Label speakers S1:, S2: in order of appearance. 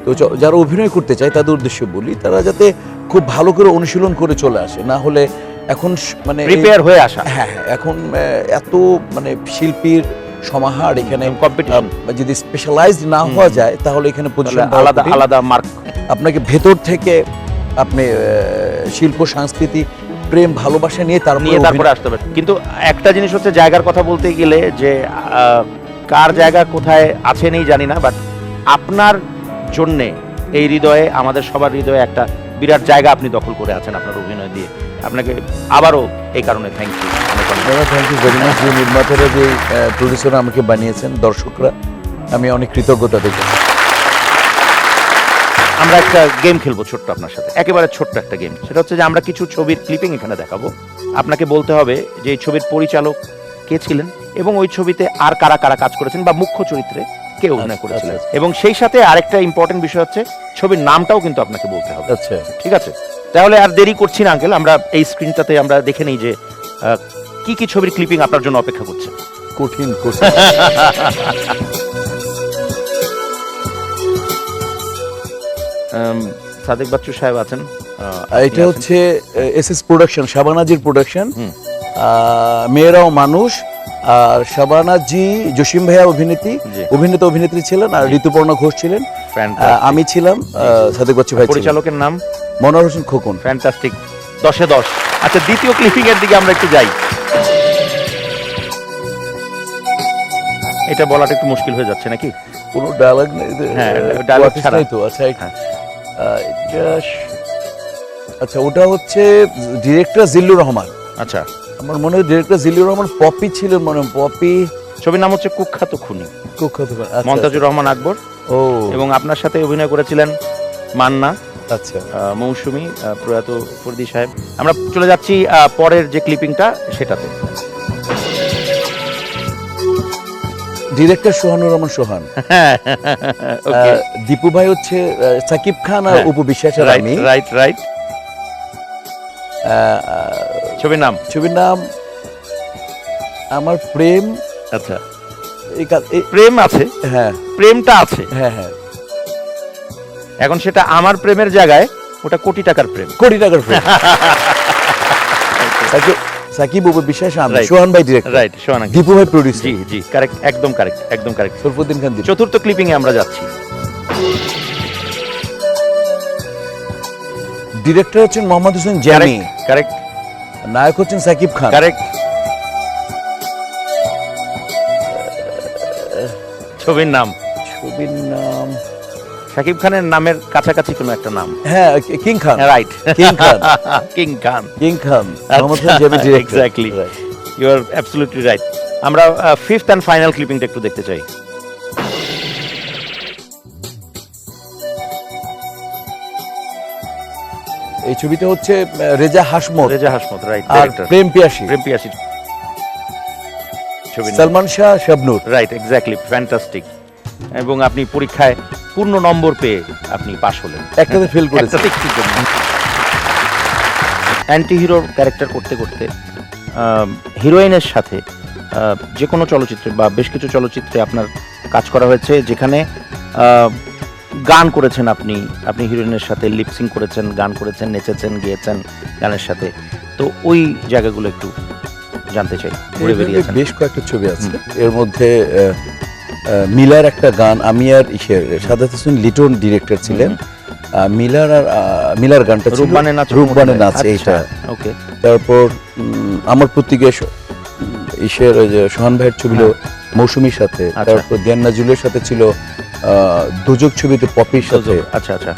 S1: তো যারা অভিনয় করতে চায় তাদের উদ্দেশ্যে বলি, তারা যাতে খুব ভালো করে অনুশীলন করে চলে আসে, না হলে এখন মানে
S2: প্রিপেয়ার হয়ে আসা।
S1: হ্যাঁ, এখন এত মানে শিল্পীর সমাহার এখানে,
S2: কম্পিটিশন,
S1: যদি স্পেশালাইজড না হওয়া যায় তাহলে এখানে পজিশন
S2: আলাদা আলাদা মার্ক।
S1: আপনাকে ভেতর থেকে আপনি শিল্প সংস্কৃতি প্রেম ভালোবাসা নিয়ে
S2: তারপরে আসতে হবে। কিন্তু একটা জিনিস হচ্ছে, জায়গার কথা বলতে গেলে যে কার জায়গা কোথায় আছে নেই জানি না, বাট আপনার জন্যে এই হৃদয়ে, আমাদের সবার হৃদয়ে একটা বিরাট জায়গা আপনি দখল করে আছেন আপনার অভিনয় দিয়ে। আপনাকে আবারও এই কারণে thank you.
S1: Thank you very much. যে নির্মাতারা, যে প্রডিউসাররা আমাকে বানিয়েছেন, দর্শকরা, আমি অনেক কৃতজ্ঞতা দেখি।
S2: আমরা একটা গেম খেলবো ছোট্ট আপনার সাথে, একেবারে ছোট্ট একটা গেম। সেটা হচ্ছে যে আমরা কিছু ছবির ক্লিপিং এখানে দেখাবো, আপনাকে বলতে হবে যে এই ছবির পরিচালক কে ছিলেন এবং ওই ছবিতে আর কারা কারা কাজ করেছেন বা মুখ্য চরিত্রে কে অভিনয় করেছিলেন। এবং সেই সাথে আরেকটা ইম্পর্টেন্ট বিষয় হচ্ছে ছবির নামটাও কিন্তু আপনাকে বলতে হবে।
S1: আচ্ছা,
S2: ঠিক আছে? তাহলে আর দেরি করছি না আঙ্কেল, আমরা এই স্ক্রিনটাতে আমরা দেখে নেই যে কি কি ছবির ক্লিপিং আপনার জন্য অপেক্ষা করছে।
S1: কঠিন
S2: সাদেক বাচ্চু সাহেব আছেন।
S1: এটা হচ্ছে এসএস প্রোডাকশন, শাবানাজির প্রোডাকশন। মেয়েরাও মানুষ, আর শাবানাজি, জসিম ভাইয়া অভিনেতা অভিনেত্রী ছিলেন, আর ঋতুপর্ণা ঘোষ ছিলেন, আমি ছিলাম, সাদেক বাচ্চু ভাই।
S2: পরিচালকের নাম
S1: মনোহর হোসেন খোকন।
S2: ফ্যান্টাস্টিক, 10-এ 10। আচ্ছা, দ্বিতীয় ক্লিপিং এর দিকে আমরা একটু যাই। এটা বলাটা একটু মুশকিল হয়ে যাচ্ছে নাকি?
S1: কোনো ডায়লগ নেই।
S2: হ্যাঁ, ডায়লগ ছাড়া
S1: তো। আচ্ছা, আচ্ছা, ওটা হচ্ছে ডিরেক্টর জিল্লুর রহমান।
S2: আচ্ছা,
S1: আমার মনে হয় ডিরেক্টর জিল্লুর রহমান। পপি ছিলেন মনে হয়, পপি।
S2: ছবির নাম হচ্ছে কুখ্যাত খুনি,
S1: আচ্ছা,
S2: মন্তাজুর রহমান আকবর।
S1: ও,
S2: এবং আপনার সাথে অভিনয় করেছিলেন মান্না,
S1: আচ্ছা,
S2: মৌসুমী, প্রয়াত ফরদি সাহেব। আমরা চলে যাচ্ছি পরের যে ক্লিপিংটা সেটাতে।
S1: ডিরেক্টর সোহানুর রহমান সোহান। দীপু ভাই হচ্ছে সাকিব খান আর অপু বিশ্বাসের আমি।
S2: রাইট। ছবির নাম
S1: আমার প্রেম।
S2: আচ্ছা,
S1: প্রেম আছে, হ্যাঁ,
S2: প্রেমটা আছে,
S1: হ্যাঁ।
S2: এখন সেটা আমার প্রেমের জায়গায় ওটা কোটি টাকার প্রেম।
S1: সাকিব, অপু বিশ্বাস, আমি, সোহান ভাই ডিরেক্টর,
S2: রাইট, সোহান,
S1: দীপু ভাই প্রোডিউসার।
S2: জি, কারেক্ট, একদম কারেক্ট।
S1: সরফুদ্দিন খান।
S2: চতুর্থ ক্লিপিং এ আমরা যাচ্ছি।
S1: ডিরেক্টর হচ্ছেন মোহাম্মদ হোসেন জামি,
S2: কারেক্ট।
S1: নায়ক হচ্ছেন সাকিব খান,
S2: কারেক্ট। ছবির নাম সাকিব খানের নামের কাছাকাছি কোনো একটা নাম।
S1: হ্যাঁ, king Khan.
S2: Right, king Khan.
S1: Mohammad Hossain Jami director.
S2: Exactly, you are absolutely right. আমরা ফিফথ এন্ড ফাইনাল ক্লিপিংটা একটু দেখতে চাই।
S1: এই ছবিটা হচ্ছে রেজা হাসমত,
S2: রাইট,
S1: আর Prem Piyasi. Salman Shah, Shabnur.
S2: Right, exactly, fantastic. এবং আপনি পরীক্ষায় পূর্ণ নম্বর পেয়ে আপনি পাশ হলেন,
S1: একটাতে ফেল করেছেন।
S2: অ্যান্টি হিরোর ক্যারেক্টার করতে করতে হিরোইনের সাথে যে কোনো চলচ্চিত্রে বা বেশ কিছু চলচ্চিত্রে আপনার কাজ করা হয়েছে, যেখানে গান করেছেন আপনি হিরোইনের সাথে লিপসিং করেছেন, গান করেছেন, নেচেছেন, গেয়েছেন গানের সাথে। তো ওই জায়গাগুলো একটু জানতে চাই।
S1: বেশ কয়েকটা ছবি আছে, এর মধ্যে মিলার একটা গান, আমি আর সাদাত হোসেন লিটন ডিরেক্টর ছিলেন। মিলার গানটা ছিল রূপবানের নাচ, এইটা।
S2: ওকে।
S1: তারপর আমার প্রতীকে সোহান ভাইয়ের ছবি মৌসুমীর সাথে, তারপর দিয়ান নাজুলের সাথে ছিল দোজক ছবিতে পপির সাথে।
S2: আচ্ছা।